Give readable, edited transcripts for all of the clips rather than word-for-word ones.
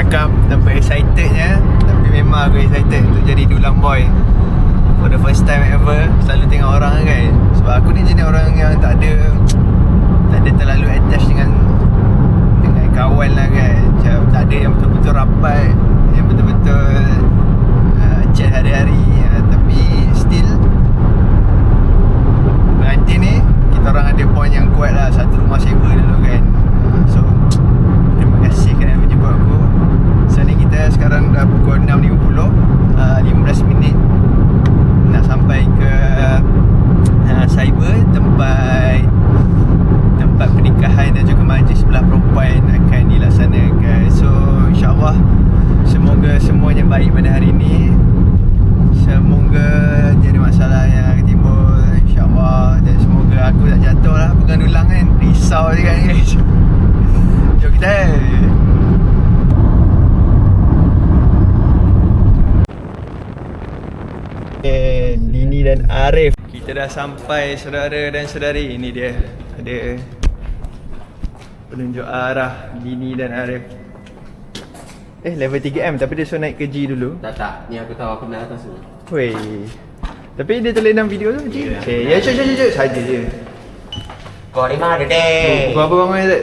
cakap tanpa excitednya, tapi memang aku excited untuk jadi dulang boy for the first time ever. Selalu tengok orang kan, sebab aku ni jenis orang yang tak ada terlalu attached dengan kawan lah kan. Macam tak ada yang betul-betul rapat, yang betul-betul chat hari-hari, tapi still pengantin ni kita orang ada bond yang kuat lah. Satu rumah sewa dulu kan. So terima kasih kerana menjemput aku. So ni kita sekarang dah pukul 6.50, 15 minit nak sampai ke cyber, tempat pernikahan dan juga majlis sebelah perempuan akan dilaksanakan. So insyaAllah semoga semuanya baik pada hari ini. Semoga tiada masalah yang akan timbul, insyaAllah. Dan semoga aku tak jatuh lah pegang dulang kan. Risau je kan guys. Jom kita. Dini dan Arif, kita dah sampai saudara dan saudari. Ini dia, ada penunjuk arah Dini dan Arif. Level 3M tapi dia suruh naik ke G dulu. Tak, ni aku tahu aku nak atas tu. Weh, tapi dia terlenam video tu G. Okay, ya cuk saja je. Kau ni mana dek? Pukul berapa bangun Zat?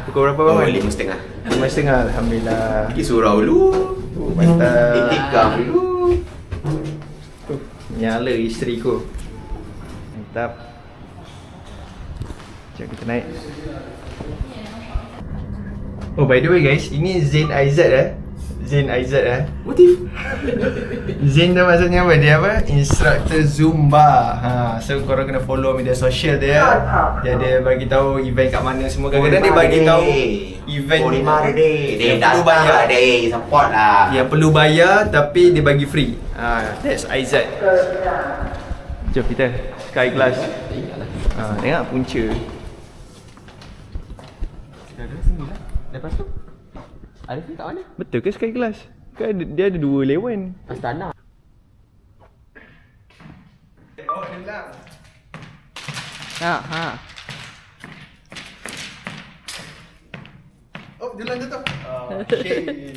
Pukul berapa bangun? 5.30. 5.30, Alhamdulillah. Pergi surau dulu. Mantap. Iktikaf dulu. Nyala isteri ku. Mantap. Jom kita naik. Oh by the way guys, ini Zain Aizat Zain Aizat Motif. Zain tu maksudnya apa? Dia apa? Instructor Zumba. So korang kena follow media sosial dia. Dia ada bagi tahu event kat mana semua. Kadang-kadang dia bagi tahu event dia perlu bayar deh, support lah. Yang perlu bayar tapi dia bagi free. That's Aizat. Jom kita Sky Glass. Tengok punca. Lepas tu Arif kat mana? Betul ke Sky Glass? Kan dia ada 2 lewan. Astana. Oh, hilang. Oh, jalan jatuh. Okay.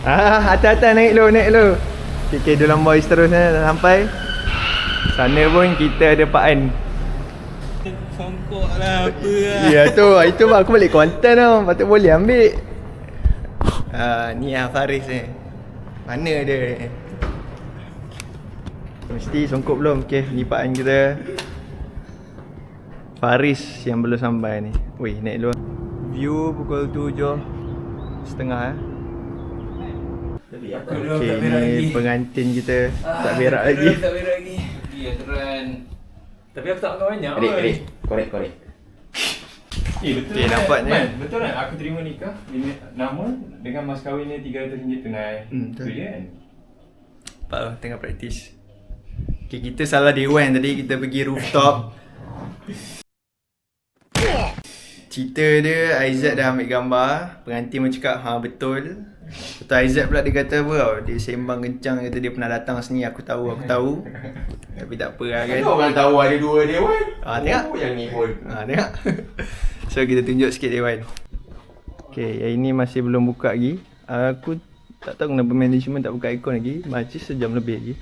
Atas-atas naik lu. Okay, Dulang Boys terusnya dah sampai. Sana pun kita ada Pak An. Songkok lah apa lah. Ya tu, itu aku balik Kuantan tau. Patut boleh ambil. Ni Faris ni. Mana dia? Mesti songkok belum. Okay, ni Pak An kita. Faris yang belum sampai ni. Weh, naik dulu. View pukul 7.30 Okay, ni pengantin kita. Tak berak lagi. Tak berak lagi. Ya, teran. Tapi aku tak makan banyak. Adik, korek. Betul Okay, nampaknya. Man, betul kan? Aku terima nikah. Ini nama dengan mas kahwinnya RM300 tunai. Betul. Betul kan? Pak tengah praktis. Okay, kita salah dewan tadi. Kita pergi rooftop. Cerita dia, Aizat dah ambil gambar. Pengantin pun cakap, betul. Betul, Aizat pula dia kata apa tau. Dia sembang kencang, kata dia pernah datang sini. Aku tahu. Tapi tak apa lah kan. Ada orang tahu ada 2 dewan. Tengok. Yang ni pun. Tengok. So kita tunjuk sikit dewan. Okay, yang ini masih belum buka lagi. Aku tak tahu kenapa management tak buka aircon lagi. Majlis sejam lebih lagi.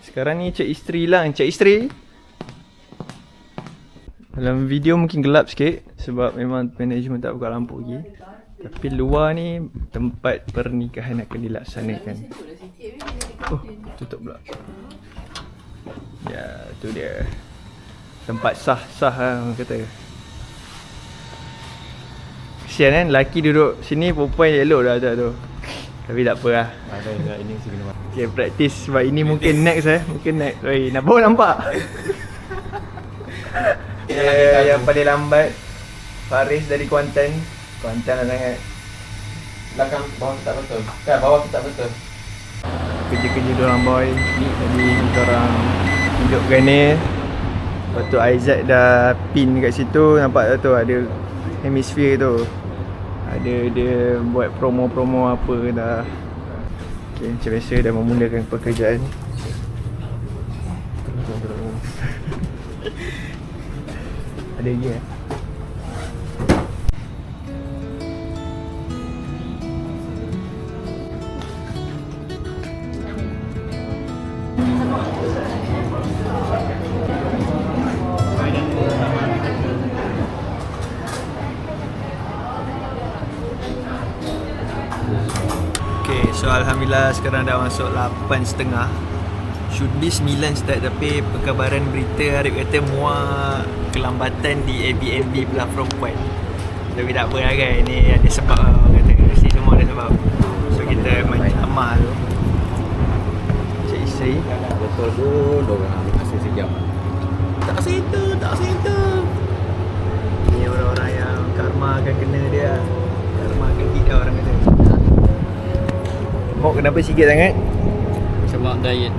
Sekarang ni Cik Isteri lah. Cik Isteri, dalam video mungkin gelap sikit sebab memang management tak buka lampu lagi. Tapi luar ni tempat pernikahan akan dilaksanakan. Oh, tutup pula. Ya, tu dia. Tempat sah lah orang kata. Kesian kan, lelaki duduk sini, perempuan elok dah tu. Tapi tak apa lah. Ini mesti kena buat. Okay, praktis sebab ini mungkin next Mungkin next. Oi, nampak? Yang paling lambat Faris dari Kuantan lah sangat. Belakang bawah tu tak betul. Kan bawah tu tak betul. Kerja-kerja diorang boy. Jadi kita orang hidupkan ni. Lepas tu Aizat dah pin kat situ. Nampak tak tu ada hemisphere tu. Ada dia buat promo-promo apa dah. Okay, macam biasa dah memulakan pekerjaan. Ada lagi So Alhamdulillah sekarang dah masuk 8.30. Should be 9 start, tapi perkabaran berita Arif kata muak kelambatan di Airbnb platform Point. Tapi tak apa lah kan, ni ada sebab lah orang kata. Mesti semua ada sebab. So kita main amal tu. Cik isteri Betul dulu orang ambil masa sejam. tak situ. Ni orang-orang yang karma akan kena dia. Karma akan hit dia orang kata. Mok kenapa sikit sangat? Sebab diet.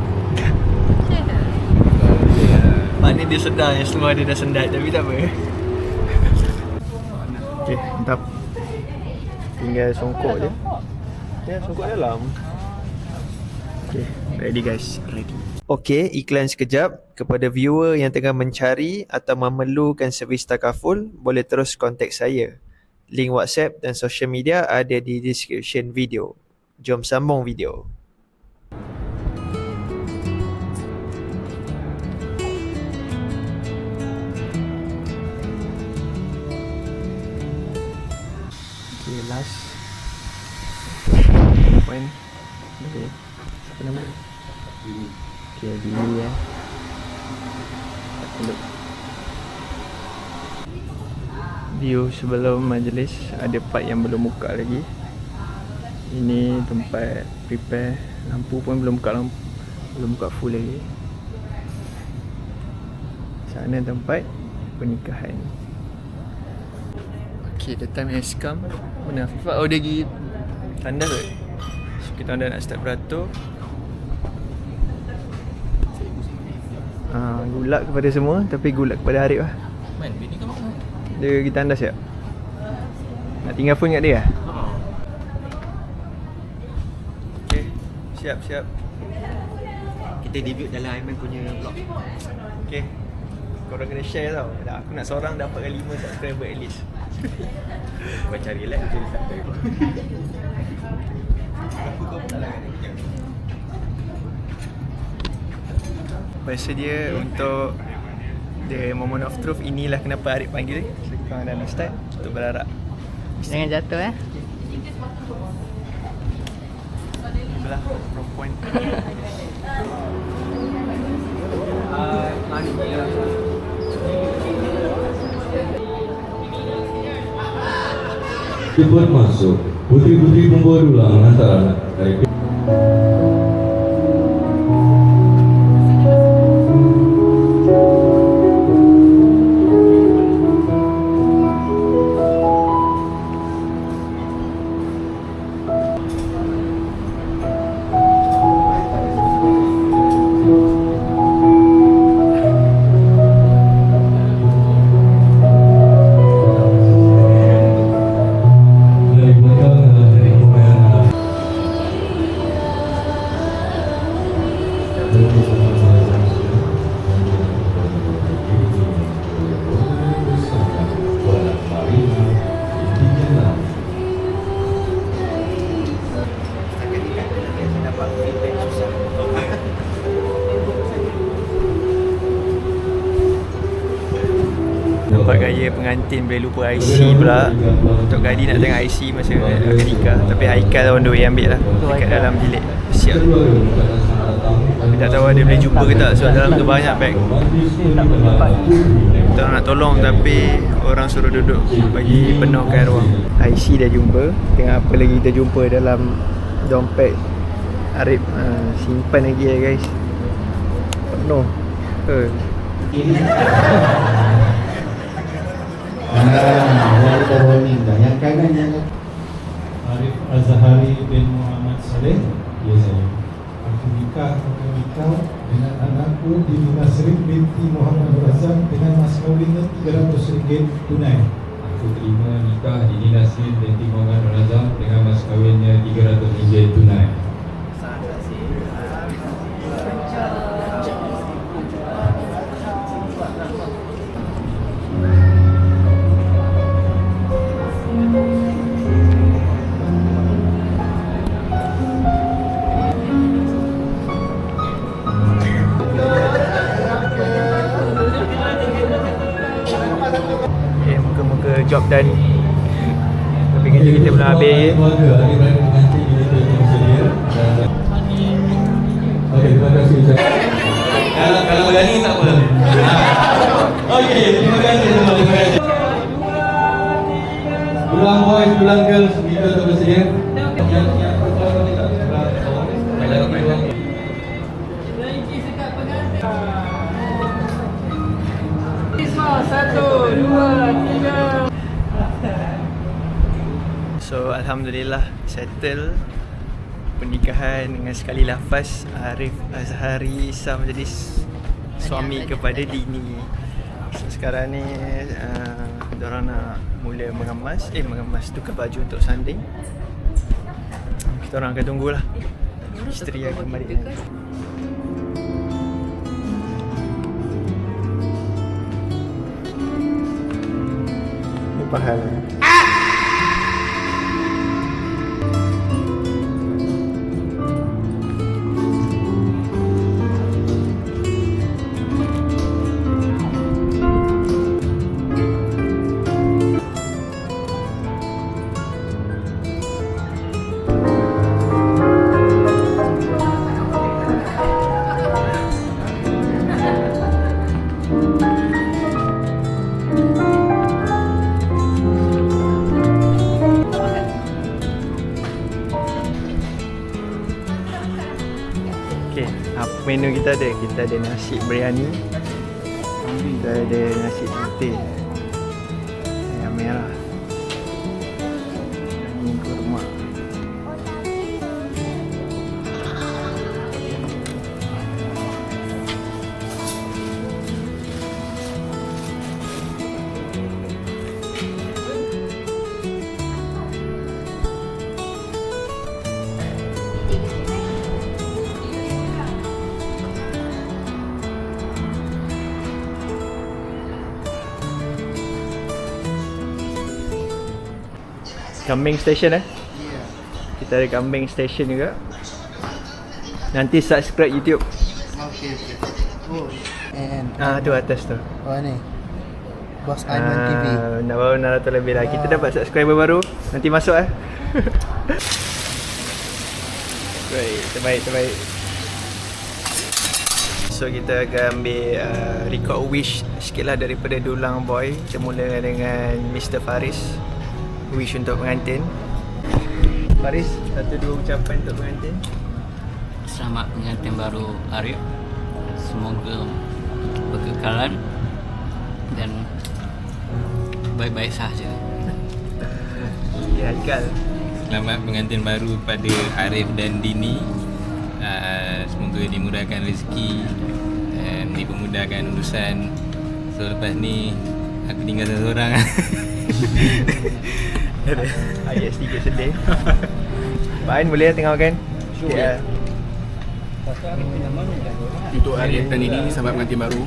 Maknanya dia sedar yang semua dia dah sendat, tapi tak apa. Okay, mantap. Tinggal songkok je. Ya, songkok dalam. Okay, ready guys, ready. Okay, iklan sekejap. Kepada viewer yang tengah mencari atau memerlukan servis takaful, boleh terus kontak saya. Link WhatsApp dan social media ada di description video. Jom sambung video. Okay, last point. Okay, apa nama? Okay, Billy ya. Look. View sebelum majlis, ada part yang belum buka lagi. Ini tempat prepare. Lampu pun belum buka full lagi. Sana tempat pernikahan. Okay, the time has come. Mana Afifah? Oh, dia pergi tandas kot. So kita dah nak start beratur. Gulak kepada semua, tapi gulak kepada Arif lah. Man, bini kau mana? Dia pergi tandas tak? Nak tinggal phone kat dia lah? Okay, siap. Kita debut dalam Aiman punya vlog. Okay, korang kena share tau. Aku nak seorang dapatkan 5 subscriber at least. Kau cari like jadi subscriber. Bersedia untuk the moment of truth. Inilah kenapa Arif panggil. So korang dah nak start untuk berharap. Jangan jatuh Belah perempuan. Cepat masuk. Putri-putri pembawa dulang antara dari Nampak gaya pengantin boleh lupa IC pula. Untuk Gadi nak tengok IC masa akan nikah. Tapi Haikal on the way ambil lah dekat dalam bilik. Siap. Tapi tak tahu dia boleh jumpa ke tak, sebab dalam tu banyak beg. Kita nak tolong tapi orang suruh duduk bagi penuhkan ruang. IC dah jumpa. Tengok apa lagi kita jumpa dalam dompet Arif. Simpan lagi ya guys. Penuh. Yang kanan Arif Azhari bin Muhammad Saleh. Ya saya. Aku nikah dengan anakku di Nasrin binti Muhammad Razak dengan mas kawinnya RM300 tunai. Aku terima nikah Dini Nasrin binti Muhammad Razak dengan mas kawinnya RM300 tunai. Okay, muka-muka job done. Tapi kerja kita belum habis. Keluarga adik-beradik pengantin ini bersedia. terima kasih ucap. Kalau berani tak apa. Okey, terima kasih semua. Terima kasih. Dulang boys, dulang girls, kita dah bersedia. Yang pertama kita sebelah bawah. Baiklah, baiklah. So Alhamdulillah settle pernikahan dengan sekali lafaz Arif Azhari Isa menjadi suami kepada Dini. So sekarang ni diorang nak mula mengemas tukar baju untuk sanding. Kita orang akan tunggulah isteri akan kembali. Ni pahala. Menu kita ada nasi biryani, kita ada nasi putih, ayam merah, daging kurma. Kambing station Kita ada kambing station juga. Nanti subscribe YouTube. Okay. Oh. And tu atas tu. oh ni. Bos Aiman TV. Nak baru 600 lebih lah. Kita dapat subscriber baru. Nanti masuk Baik, terbaik. So kita akan ambil record wish sikit lah daripada Dulang Boy. Kita mula dengan Mr. Faris. Wish untuk pengantin. Faris, 1-2 ucapan untuk pengantin. Selamat pengantin baru Arif. Semoga berkekalan dan baik-baik sahaja. Ya, Haikal. Selamat pengantin baru pada Arif dan Dini. Semoga dimudahkan rezeki dan dipermudahkan urusan. So lepas ni aku tinggal seorang. Ayat sedikit sedih. Pak Ain boleh tengok kan? Okay. Untuk Arif dan ini sahabat pengantin baru,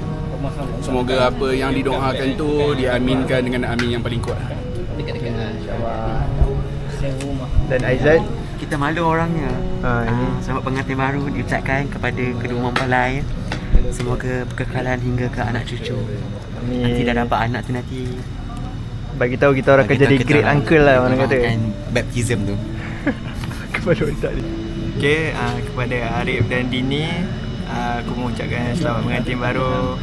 semoga apa yang didoakan tu diaminkan dengan amin yang paling kuat. Dan Aizat, kita malu orangnya. Selamat pengantin baru diucapkan kepada kedua mempelai. Semoga berkekalan hingga ke anak cucu. Nanti dah dapat anak tu nanti bagi tahu kita orang akan jadi great uncle lah orang kata. Baptism tu. Kepada otak ni. Okay, kepada Arif dan Dini, aku mengucapkan selamat pengantin baru.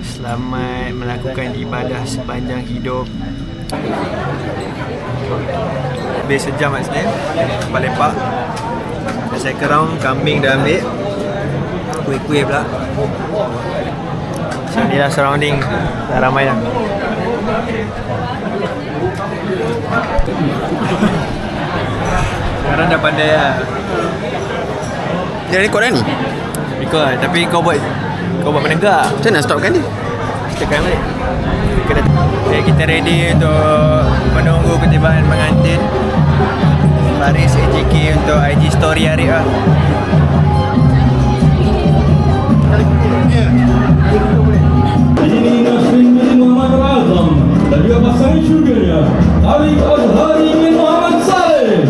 Selamat melakukan ibadah sepanjang hidup. Lebih sejam kat sini, lepak. Second round, kambing dah ambil. Kuih-kuih pula. So ni lah surrounding, dah ramai dah. Sekarang dah pandai lah. Dia rekod dah ni? Rekod, tapi kau buat menegak. Macam mana stopkan ni? Tekan balik. Okay, kita ready untuk menunggu ketibaan pengantin. Faris AJK untuk IG story Arif lah. Ini Nasrin bin Muhammad Al-Azam dan juga pasangan syurganya Arif Azhari bin Muhammad Saleh.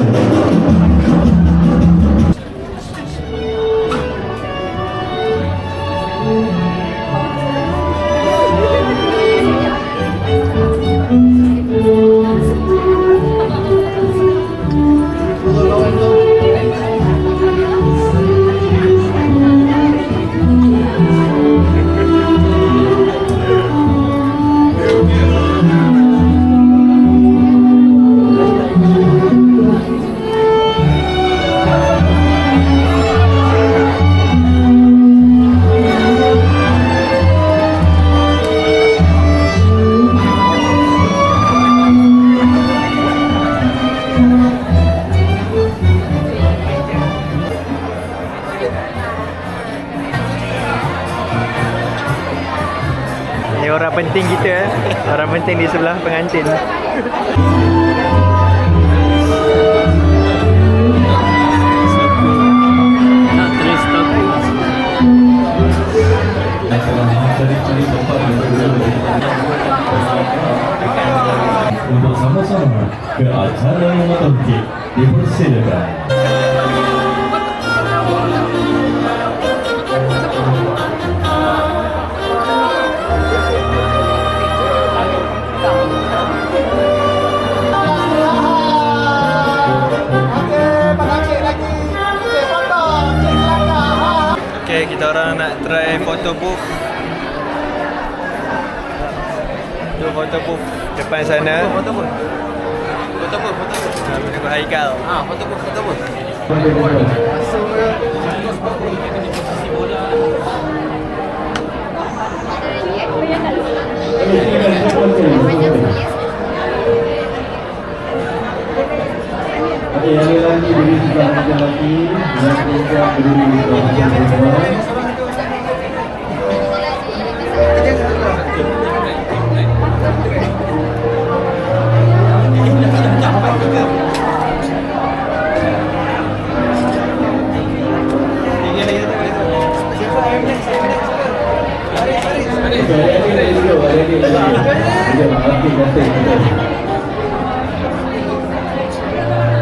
penting kita orang penting di sebelah pengantin. Untuk sama-sama ke acara yang matangki dipersilakan. Okay, kita orang nak try photo booth. Tu photo booth depan sana. Photo booth. Menunggu Haikal. Foto booth. Yang lagi berdiri di sebelah macam lagi, yang perempuan berdiri di sebelah macam perempuan.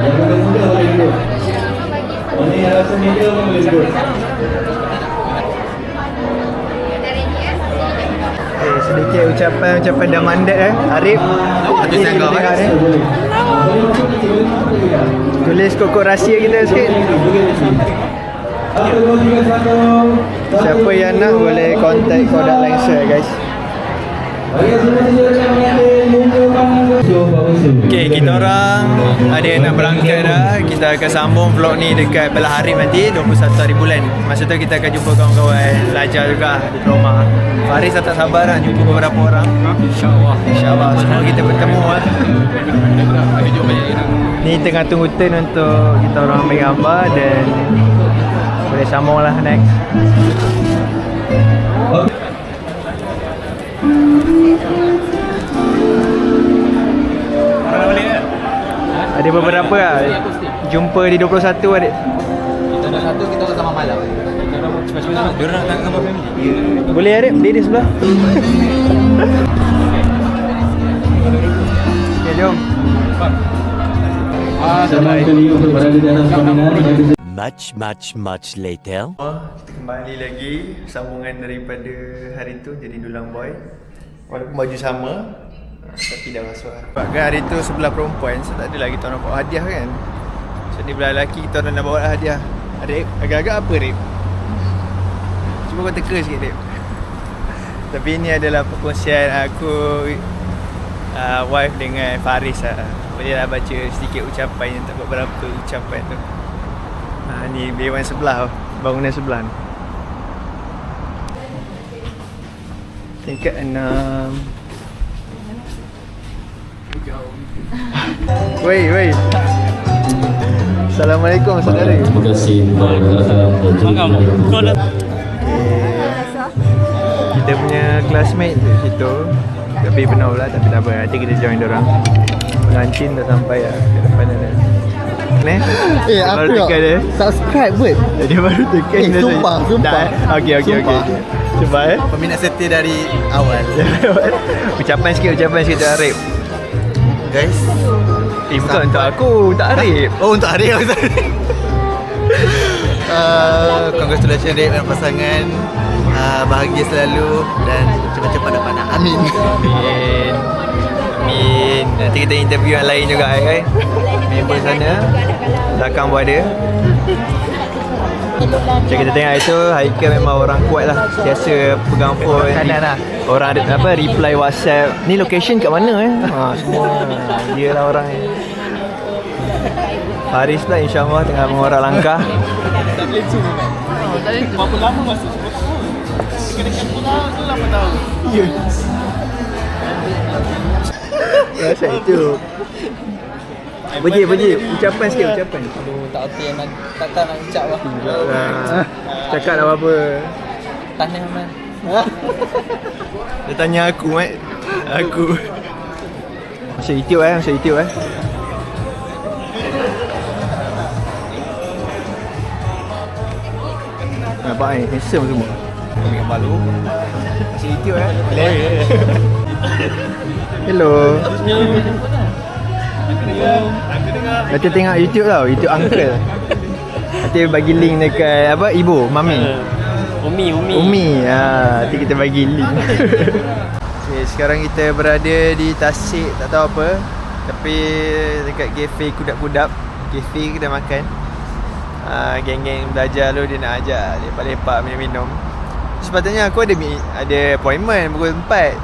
Yang muda-muda boleh duduk. Mana yang rasa meja pun boleh duduk. Okay, sedikit ucapan dah mandat Arif. Tulis kokok rahsia kita sikit. Siapa yang nak boleh contact Kodak Lenser guys. Okay, kita orang ada yang nak berangkat dah. Kita akan sambung vlog ni dekat belah Arif nanti 21 hari bulan. Masa tu kita akan jumpa kawan-kawan pelajar juga di rumah. Faris tak sabar nak jumpa beberapa orang. InsyaAllah semua kita bertemu lah. Ni tengah tunggu turn untuk kita orang ambil gambar dan boleh sambung lah next. Ada beberapa lah. Jumpa di 21 adik. 21 kita akan sama malam. Diorang nak gambar family. Boleh adik, dia di sebelah. Okay, jom. Selamat kali untuk berada dalam sambungan. Much later. Kita kembali lagi sambungan daripada hari tu jadi Dulang Boy. Walaupun baju sama, tapi dah masuk lah. Sebab kan hari tu sebelah perempuan, so tak adalah kita orang bawa hadiah kan. So ni belah lelaki kita orang nak bawa hadiah. Adik, agak-agak apa Rip? Cuba kau teka sikit Rip. Tapi ini adalah perkongsian aku wife dengan Faris lah. Boleh lah baca sedikit ucapan yang tak berapa ucapan tu. Ni B1 sebelah, bangunan sebelah ni. Tingkat 6. Wei. Assalamualaikum saudara. Terima kasih kepada Kita punya classmate di situ. Tapi penuh pula, tapi tak apa. Nanti kita join diorang. Pengantin dah sampai lah ke depan sana. Ni? Aku nak subscribe pun. Dia baru tekan. Sumpah. Okey. Cuba Peminat setia dari awal. Ucapan sikit untuk Arif. Guys, bukan untuk aku, untuk Arif. Oh, untuk Arif. Congratulations Arif dan pasangan. Bahagia selalu dan cepat-cepat dapat anak. Amin. Nanti kita interview yang lain juga member sana. Belakang pun ada. Macam kita tengok itu, Haikal memang orang kuat lah. Biasa pegang phone lah. Orang ada apa, reply WhatsApp. Ni location kat mana semua dia lah orang ni. Faris lah insyaAllah tengah mengorak langkah. Tak boleh zoom kan? Berapa lama masa sebut? Dekat-dekat pulau tu 8 tahun. Rasa itu. Puji, ucapan sikit. Aduh, tak erti yang tak nak ucap lah. Cakap lah apa-apa. Tahniah man. Dia tanya aku, Mat. Aku Masuk YouTube masuk YouTube Nampak ni, handsome semua. Ambil gambar lu. Masuk YouTube Hello. Nanti tengok YouTube tau, YouTube Uncle. Nanti bagi link dekat apa, ibu, mami. Umi. Nanti kita bagi link. Okay, sekarang kita berada di Tasik, tak tahu apa, tapi dekat kafe Kudap-Kudap. Kafe kedai makan. Geng-geng belajar lu dia nak ajak lepak-lepak minum-minum. Sepatutnya aku ada appointment pukul 4.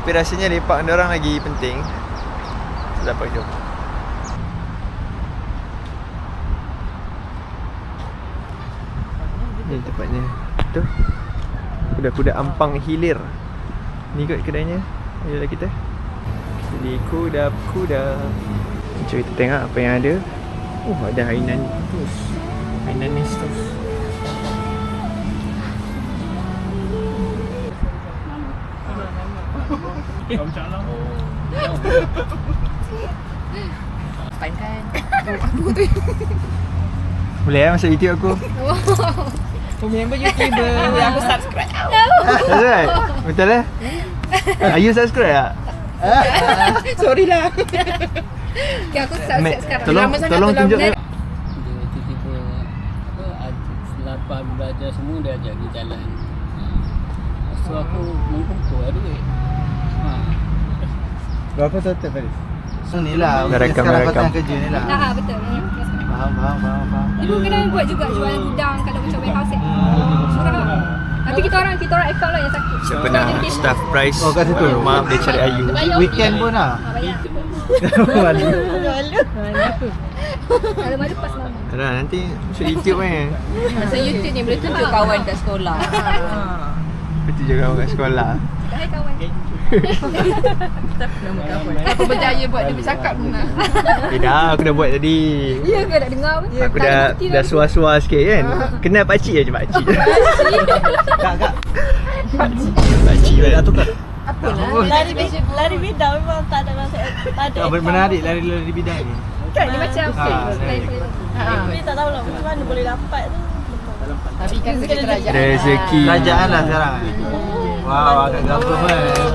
Tapi rasanya lepak dengan orang lagi penting. So dapat jom. Ni tempatnya. Tu. Kuda-kuda Ampang Hilir. Ni kot kedainya. Ayolah kita. Jadi kuda-kuda. Cuba kita tengok apa yang ada. Ada Hainan toast. Hainanese toast. Fine kan? Boleh masuk YouTube aku. Member YouTuber. Aku subscribe. Betul lah? Are you subscribe tak? Sorry lah. Okay, aku subscribe sekarang. Tolong tunjuk. Dia tiba-tiba selepas belajar semua dia ajak pergi jalan. So aku mengumpul duit. Berapa total Faris? So ni lah, Merekam. kerja ni lah. Betul. Faham. Ibu kena buat juga jualan gudang kalau macam warehouse murah. Tapi kita orang account lah yang sakit. Siapa nak staff price? Oh, kat situ. Rumah dia cari Ayu. Weekend pun lah. Malu. Kalau malu pas mama. Dah nanti masuk YouTube kan. Masa YouTube ni boleh tunjuk kawan kat sekolah. Betul juga kawan kat sekolah. Hai kawan. Nama kawan. Aku berjaya buat dia bercakap pun lah. Dah, aku dah buat tadi. Ya ke nak dengar? Aku dah suar-suar sikit kan. Kenal pakcik je pakcik. Kak. Pakcik dah tukar. Lari bidang memang tak ada masa. Tak ada. Menarik lari bidang ni. Kan dia macam Tapi tak tahu lah macam mana boleh dapat tu. Tapi kan kerajaan. Rezeki. Kerajaan lah sekarang. Wow, agak government.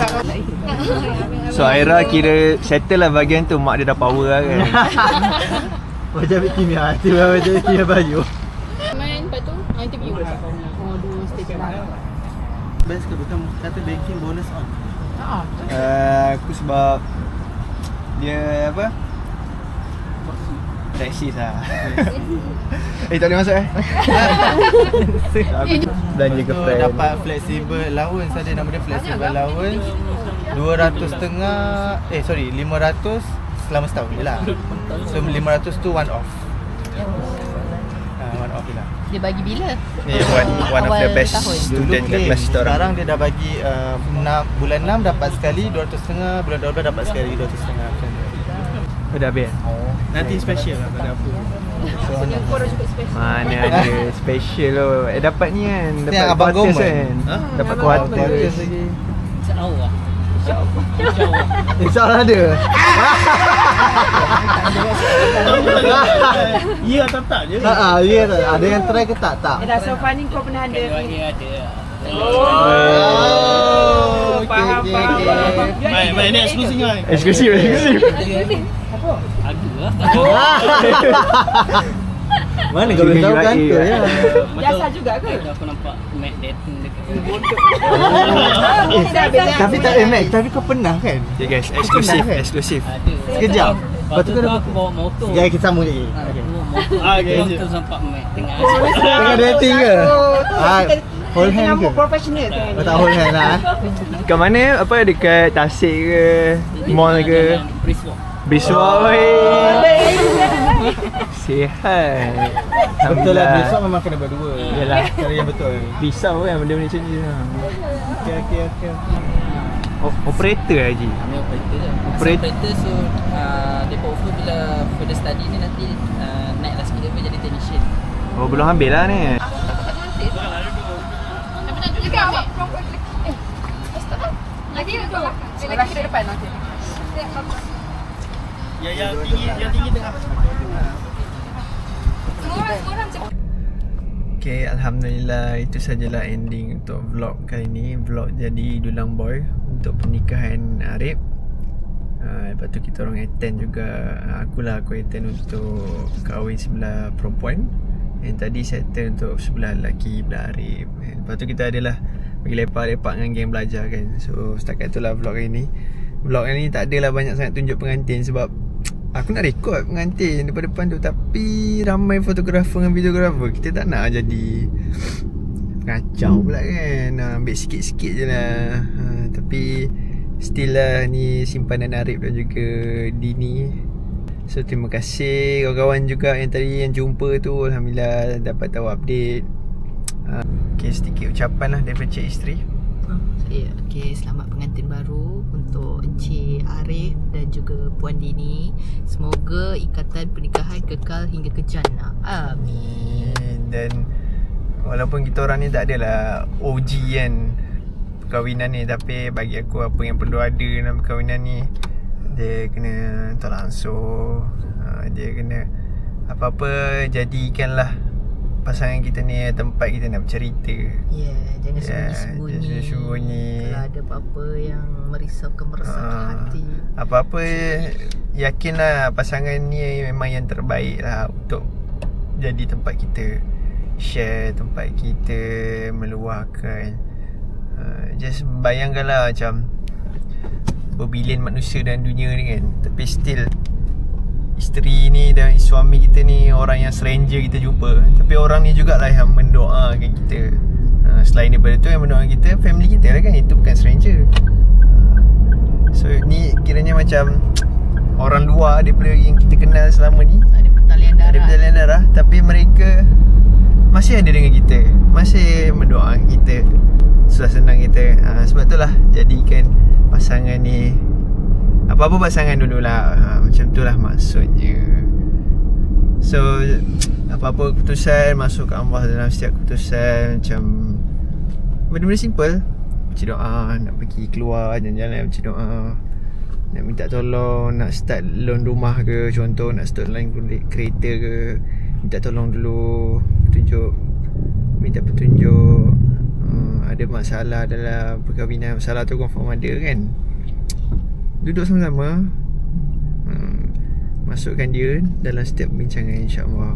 So Aira kira settle lah bahagian tu. Mak dia dah power lah kan. Macam kimia. Tu lah macam kimia baju. Main lepas tu interview. Dua stage lah. Best ke bukan kata banking bonus on? Aku sebab dia apa? Seksis lah. Tak boleh masuk Aku belanja ke friend. Dapat flexible allowance ada, nama dia flexible allowance 500 selama setahun je lah. So 500 tu one off. One off je lah. Dia bagi bila? Ni one of the best student kat kelas kita orang. Sekarang dia dah bagi bulan 6 dapat sekali 200.5, bulan 12 dapat sekali 200.5 macam tu. Dah habis? Nanti special lah, tak ada apa. Singapura dah cukup special. Mana ada special tu. Dapat ni kan. Dapat abang quarters government kan. Dapat quarters lagi. InsyaAllah. InsyaAllah ada. Ya atau tak je? Ya tak. Ada yang try ke tak? Tak. Dah so far ni kau pernah ada. Ada. Faham. Baik, ni eksklusif kan? Eksklusif. Ada lah. Mana kau boleh tahu kantor ya? Biasa juga ke? Aku nampak Mac dating dekat Tapi tak Mac, tapi kau pernah kan? Okay guys, eksklusif. ada. Sekejap. Lepas tu kau aku bawa motor. Sekejap kita sambung lagi. Motor sampai Mac tengah. Tengah dating ke? Hold hand ke? Professional tu. Tak hold hand lah. Kat mana? Apa dekat Tasik ke? Mall ke? Briswalk. Sihat. Betul lah, besok memang kena berdua. Yalah. Cara yang betul. Pisau kan benda macam ni. Okay. Operator Haji. Kami operator je. Operator so depa offer bila further study ni nanti naiklah skill level jadi technician. Oh belum habis lah ni. Tapi nak juga awak perempuan Lagi tu. Lagi depan okey. Yang tinggi tengah. Semua orang cepat. Okay, Alhamdulillah itu sajalah ending untuk vlog kali ni. Vlog jadi dulang boy untuk pernikahan Arif. Lepas tu kita orang attend juga. Aku attend untuk kahwin sebelah perempuan. Yang tadi saya attend untuk sebelah lelaki, belah Arif. Lepas tu kita adalah pergi lepak-lepak dengan geng belajar kan. So setakat itulah vlog hari ni. Vlog hari ni tak adalah banyak sangat tunjuk pengantin sebab aku nak rekod pengantin depan-depan tu, tapi ramai fotografer dengan videografer. Kita tak nak jadi kacau pula kan. Ambil sikit-sikit je lah. Tapi still lah ni simpanan Arif dan juga Dini. So terima kasih kawan-kawan juga yang tadi yang jumpa tu. Alhamdulillah dapat tahu update. Okay, sedikit ucapan lah daripada Cik Isteri. Okay, selamat pengantin baru untuk Encik Arif dan juga Puan Dini. Semoga ikatan pernikahan kekal hingga ke jannah. Amin. Dan walaupun kita orang ni tak adalah OG kan perkahwinan ni, tapi bagi aku apa yang perlu ada dalam perkahwinan ni, dia kena tolak ansur, dia kena apa-apa jadikanlah pasangan kita ni tempat kita nak bercerita. Jangan sembunyi-sembunyi. Kalau ada apa-apa yang meresahkan hati, apa-apa yakinlah pasangan ni memang yang terbaik lah untuk jadi tempat kita share, tempat kita meluahkan. Just bayangkanlah macam berbilion manusia dalam dunia ni kan, tapi still isteri ni dan suami kita ni orang yang stranger kita jumpa, tapi orang ni jugalah yang mendoakan kita. Selain daripada tu, yang mendoakan kita family kita lah kan, itu bukan stranger. So ni kiranya macam orang luar daripada yang kita kenal selama ni. Ada pertalian darah, tapi mereka masih ada dengan kita, masih mendoakan kita, susah senang kita. Sebab itulah jadikan pasangan ni, apa-apa pasangan dululah, macam itulah maksudnya. So apa-apa keputusan, masuk ke Allah dalam setiap keputusan. Macam benda-benda simple, baca doa, nak pergi keluar jalan-jalan, baca doa, nak minta tolong, nak start loan rumah ke, contoh nak start line kereta ke, minta tolong dulu, minta petunjuk. Ada masalah dalam perkahwinan, masalah tu confirm ada kan, duduk sama-sama, masukkan dia dalam setiap bincangan, insyaAllah.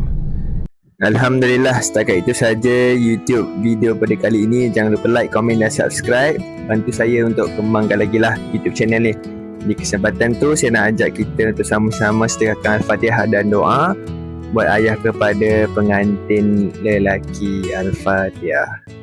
Alhamdulillah, setakat itu saja YouTube video pada kali ini. Jangan lupa like, komen dan subscribe. Bantu saya untuk kembangkan lagi lah YouTube channel ni. Di kesempatan tu saya nak ajak kita untuk sama-sama sedekahkan Al-Fatihah dan doa buat ayah kepada pengantin lelaki. Al-Fatihah.